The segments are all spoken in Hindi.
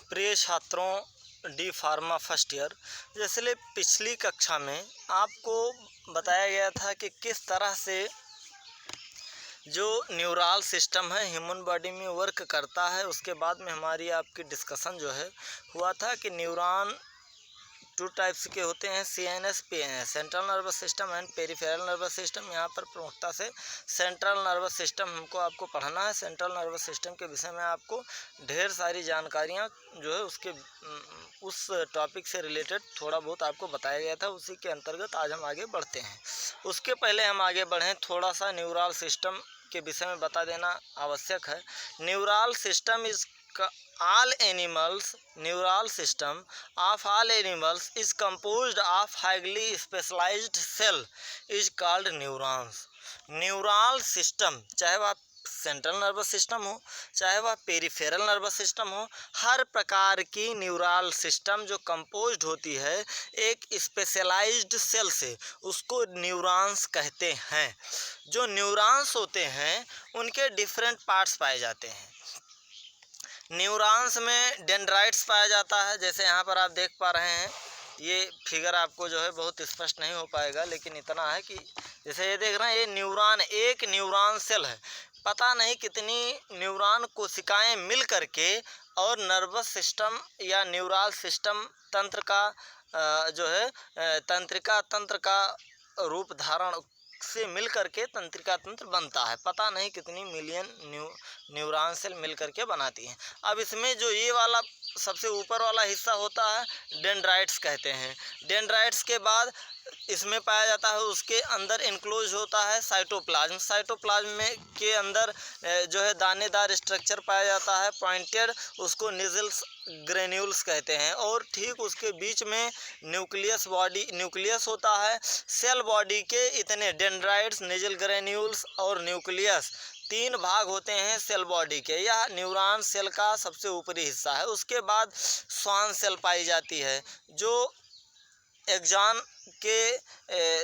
प्रिय छात्रों, डी फार्मा फर्स्ट ईयर, जैसे पिछली कक्षा में आपको बताया गया था कि किस तरह से जो न्यूरल सिस्टम है ह्यूमन बॉडी में वर्क करता है। उसके बाद में हमारी आपकी डिस्कशन जो है हुआ था कि न्यूरॉन टू टाइप्स के होते हैं, CNS PNS, central nervous system and peripheral nervous system. यहाँ पर प्रमुखता से सेंट्रल नर्वस सिस्टम हमको आपको पढ़ना है। सेंट्रल नर्वस सिस्टम के विषय में आपको ढेर सारी जानकारियाँ जो है उसके उस टॉपिक से रिलेटेड थोड़ा बहुत आपको बताया गया था, उसी के अंतर्गत आज हम आगे बढ़ते हैं। उसके पहले हम आगे बढ़ें, थोड़ा सा न्यूरल सिस्टम के विषय में बता देना आवश्यक है। Neural system is all animals neural system of all animals is composed of highly specialized cell is called neurons। Neural system, चाहे वह सेंट्रल नर्वस सिस्टम हो चाहे वह पेरिफेरल नर्वस सिस्टम हो, हर प्रकार की न्यूरल सिस्टम जो कंपोज्ड होती है एक स्पेशलाइज्ड सेल से, उसको न्यूरॉन्स कहते हैं। जो न्यूरॉन्स होते हैं उनके डिफरेंट पार्ट्स पाए जाते हैं। न्यूरॉन्स में डेंड्राइट्स पाया जाता है, जैसे यहाँ पर आप देख पा रहे हैं। ये फिगर आपको जो है बहुत स्पष्ट नहीं हो पाएगा, लेकिन इतना है कि जैसे ये देख रहे हैं, ये न्यूरॉन, एक न्यूरॉन सेल है। पता नहीं कितनी न्यूरॉन कोशिकाएं मिल करके और नर्वस सिस्टम या न्यूरल सिस्टम तंत्र का जो है तंत्रिका तंत्र का रूप धारण से मिल करके तंत्रिका तंत्र बनता है। पता नहीं कितनी मिलियन न्यूरॉन सेल मिल करके बनाती हैं। अब इसमें जो ये वाला सबसे ऊपर वाला हिस्सा होता है डेंड्राइट्स कहते हैं। डेंड्राइट्स के बाद इसमें पाया जाता है, उसके अंदर इनक्लोज होता है साइटोप्लाज्म। साइटोप्लाज्म में के अंदर जो है दानेदार स्ट्रक्चर पाया जाता है पॉइंटेड, उसको निजल्स ग्रेन्यूल्स कहते हैं। और ठीक उसके बीच में न्यूक्लियस होता है। सेल बॉडी के इतने डेंड्राइट्स, निजल ग्रेन्यूल्स और न्यूक्लियस, तीन भाग होते हैं सेल बॉडी के। यह न्यूरॉन सेल का सबसे ऊपरी हिस्सा है। उसके बाद स्वान सेल पाई जाती है, जो एक्सॉन के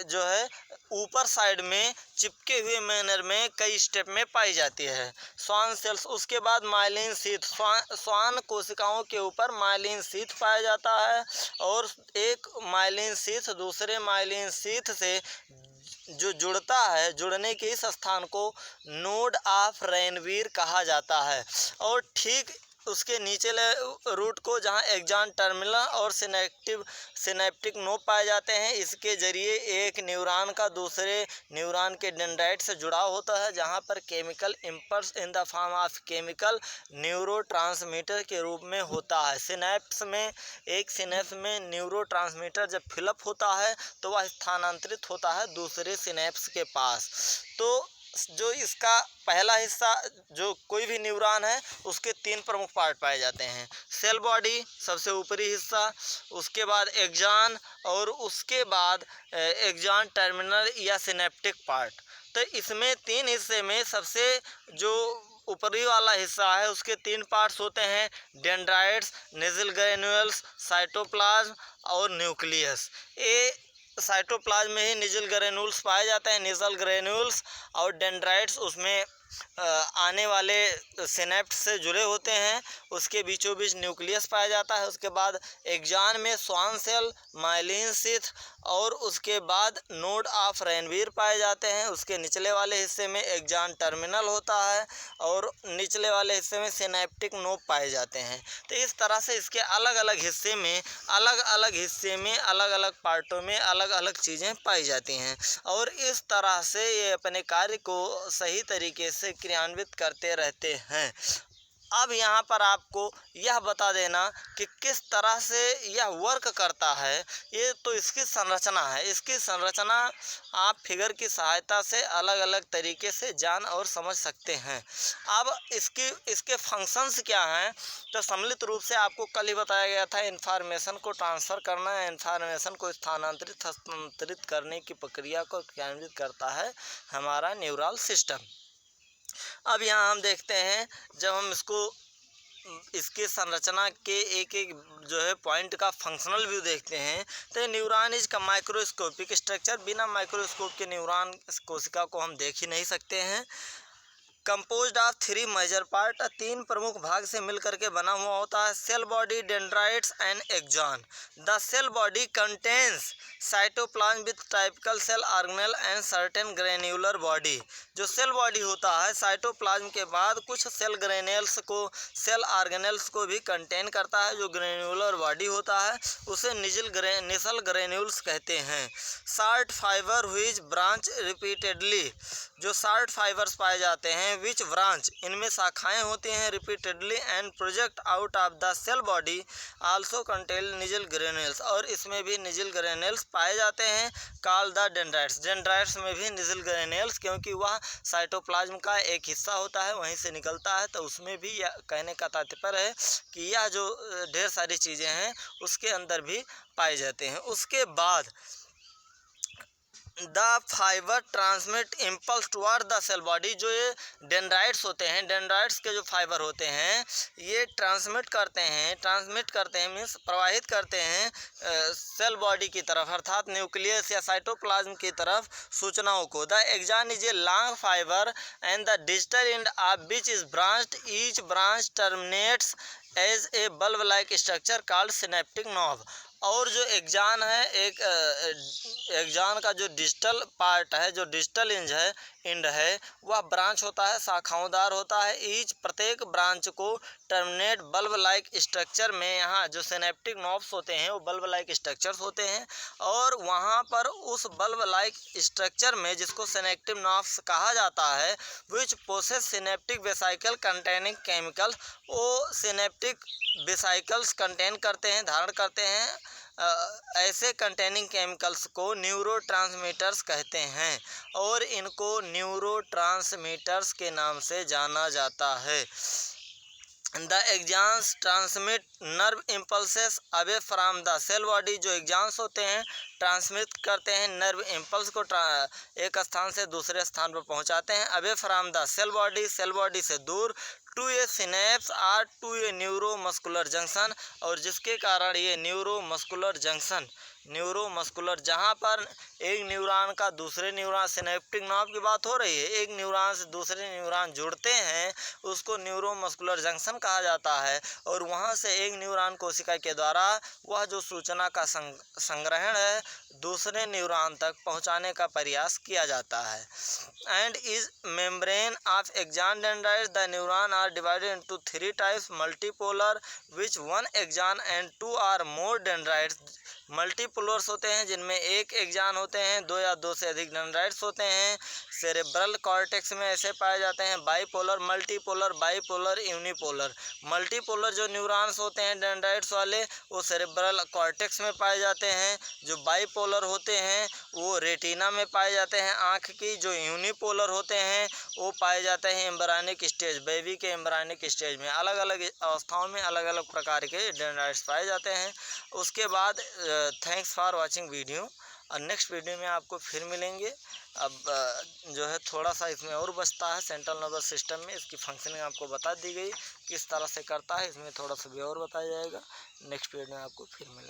जो है ऊपर साइड में चिपके हुए मैनर में कई स्टेप में पाई जाती है स्वान सेल्स। उसके बाद माइलिन शीथ, स्वान कोशिकाओं के ऊपर माइलिन शीथ पाया जाता है, और एक माइलिन शीथ दूसरे माइलिन शीथ से जो जुड़ता है, जुड़ने के इस स्थान को नोड ऑफ रेनवीर कहा जाता है। और ठीक उसके नीचे रूट को जहां एक्सॉन टर्मिनल और सिनेप्टिक नोड पाए जाते हैं, इसके जरिए एक न्यूरॉन का दूसरे न्यूरॉन के डेंड्राइट से जुड़ाव होता है, जहां पर chemical impulse in the form of chemical neurotransmitter के रूप में होता है। सिनेप्स में एक सिनेप्स में न्यूरोट्रांसमीटर जब फिलअप होता है तो वह स्थानांतरित होता है दूसरे सिनेप्स के पास। तो जो इसका पहला हिस्सा, जो कोई भी न्यूरॉन है, उसके तीन प्रमुख पार्ट पाए जाते हैं। सेल बॉडी सबसे ऊपरी हिस्सा, उसके बाद एक्सॉन, और उसके बाद एक्सॉन टर्मिनल या सिनेप्टिक पार्ट। तो इसमें तीन हिस्से में सबसे जो ऊपरी वाला हिस्सा है उसके तीन पार्ट्स होते हैं, डेंड्राइट्स, निजल ग्रेन्यूल्स, साइटोप्लाज्म और न्यूक्लियस। ये साइटोप्लाज्म में ही निजल ग्रेन्यूल्स पाए जाते हैं, निजल ग्रेन्यूल्स और डेंड्राइट्स उसमें आने वाले सिनेप्ट से जुड़े होते हैं। उसके बीचों बीच न्यूक्लियस पाया जाता है। उसके बाद एक्सॉन में स्वान सेल, माइलिन शीथ और उसके बाद नोड ऑफ रेनवीर पाए जाते हैं। उसके निचले वाले हिस्से में एक्सॉन टर्मिनल होता है और निचले वाले हिस्से में सिनेप्टिक नोड पाए जाते हैं। तो इस तरह से इसके अलग अलग हिस्से में अलग अलग पार्टों में अलग अलग चीज़ें पाई जाती हैं, और इस तरह से ये अपने कार्य को सही तरीके से क्रियान्वित करते रहते हैं। अब यहाँ पर आपको यह बता देना कि किस तरह से यह वर्क करता है, ये तो इसकी संरचना है। इसकी संरचना आप फिगर की सहायता से अलग अलग तरीके से जान और समझ सकते हैं। अब इसके फंक्शंस क्या हैं, तो सम्मिलित रूप से आपको कल ही बताया गया था, इन्फॉर्मेशन को ट्रांसफ़र करना है, इन्फॉर्मेशन को स्थानांतरित हस्तांतरित करने की प्रक्रिया को क्रियान्वित करता है हमारा न्यूरल सिस्टम। अब यहाँ हम देखते हैं, जब हम इसके संरचना के एक एक जो है पॉइंट का फंक्शनल व्यू देखते हैं, तो न्यूरॉन इज का माइक्रोस्कोपिक स्ट्रक्चर। बिना माइक्रोस्कोप के न्यूरॉन कोशिका को हम देख ही नहीं सकते हैं। कंपोज्ड ऑफ 3 मेजर पार्ट, 3 प्रमुख भाग से मिलकर के बना हुआ होता है। Cell body, dendrites and axon. The cell body contains cytoplasm with typical cell organelle and certain granular body. जो सेल बॉडी होता है साइटोप्लाज्म के बाद कुछ सेल ग्रेन्यूल्स को, सेल ऑर्गेनेल्स को भी कंटेन करता है। जो ग्रेन्युलर बॉडी होता है उसे निसल ग्रेन्यूल्स कहते हैं। Short fibre which branch repeatedly, जो शार्ट फाइबर्स पाए जाते हैं, विच ब्रांच, इनमें शाखाएं होती हैं, repeatedly and project out of the cell body also contain Nissl granules, और इसमें भी निजल ग्रेन्यूल्स पाए जाते हैं। कॉल द डेंड्राइट्स, डेंड्राइट्स में भी निजल ग्रेन्यूल्स, क्योंकि वह साइटोप्लाज्म का एक हिस्सा होता है, वहीं से निकलता है, तो उसमें भी यह कहने का तात्पर्य है कि यह जो ढेर सारी चीज़ें हैं उसके अंदर भी पाए जाते हैं। उसके बाद the fibre transmit impulse toward the cell body, जो ये डेंड्राइट्स होते हैं, डेंड्राइट्स के जो फाइबर होते हैं ये ट्रांसमिट करते हैं मीन्स प्रवाहित करते हैं सेल बॉडी की तरफ, अर्थात न्यूक्लियस या साइटोप्लाज्म की तरफ सूचनाओं को। The axon is a long fibre and the digital end of which is branched, each branch terminates as a bulb like structure called synaptic knob. और जो एक्सॉन है, एक एक्सॉन का जो डिजिटल पार्ट है, जो डिजिटल एंड है, वह ब्रांच होता है, शाखाओंदार होता है। ईच, प्रत्येक ब्रांच को टर्मिनेट बल्ब लाइक स्ट्रक्चर में, यहाँ जो सिनेप्टिक नॉब्स होते हैं वो बल्ब लाइक स्ट्रक्चर्स होते हैं, और वहाँ पर उस बल्ब लाइक स्ट्रक्चर में, जिसको सिनेप्टिक नॉब्स कहा जाता है, which possess synaptic vesicle containing chemical, वो सिनेप्टिक वेसिकल्स कंटेन करते हैं, धारण करते हैं ऐसे कंटेनिंग केमिकल्स को न्यूरोट्रांसमीटर्स कहते हैं, और इनको न्यूरोट्रांसमीटर्स के नाम से जाना जाता है। The axons transmit nerve impulses away from the cell body, जो एक्सॉन्स होते हैं ट्रांसमिट करते हैं नर्व इम्पल्स को, एक स्थान से दूसरे स्थान पर पहुंचाते हैं। Away from the cell body, cell body से दूर, टू ए सिनेप्स और टू ए न्यूरोमस्कुलर जंक्शन, और जिसके कारण ये न्यूरोमस्कुलर जंक्शन, न्यूरोमस्कुलर, जहाँ पर एक न्यूरॉन का दूसरे न्यूरॉन, सिनेप्टिक नॉब की बात हो रही है, एक न्यूरॉन से दूसरे न्यूरॉन जुड़ते हैं, उसको न्यूरोमस्कुलर जंक्शन कहा जाता है, और वहाँ से एक न्यूरॉन कोशिका के द्वारा वह जो सूचना का संग्रहण है दूसरे न्यूरॉन तक पहुँचाने का प्रयास किया जाता है। And is membrane of axon dendrites, the neuron are divided into 3 types, multipolar which 1 axon and 2 or more dendrites. मल्टीपोलर्स होते हैं जिनमें एक एक्सॉन होते हैं, 2 या 2 से अधिक डेंड्राइट्स होते हैं। सेरेब्रल कॉर्टेक्स में ऐसे पाए जाते हैं bipolar, multipolar, bipolar, unipolar. Multipolar जो न्यूरॉन्स होते हैं डेंड्राइट्स वाले वो सेरेब्रल कॉर्टेक्स में पाए जाते हैं। जो बाइपोलर होते हैं वो रेटिना में पाए जाते हैं आँख की। जो यूनिपोलर होते हैं वो पाए जाते हैं एम्ब्रायनिक स्टेज, बेबी के एम्ब्रायनिक स्टेज में। अलग अलग अवस्थाओं में अलग अलग प्रकार के डेंड्राइट्स पाए जाते हैं। उसके बाद थैंक्स फॉर वाचिंग वीडियो, और नेक्स्ट वीडियो में आपको फिर मिलेंगे। अब जो है थोड़ा सा इसमें और बचता है, सेंट्रल नर्वस सिस्टम में इसकी फंक्शनिंग आपको बता दी गई किस तरह से करता है, इसमें थोड़ा सा भी और बताया जाएगा। नेक्स्ट वीडियो में आपको फिर मिलेंगे।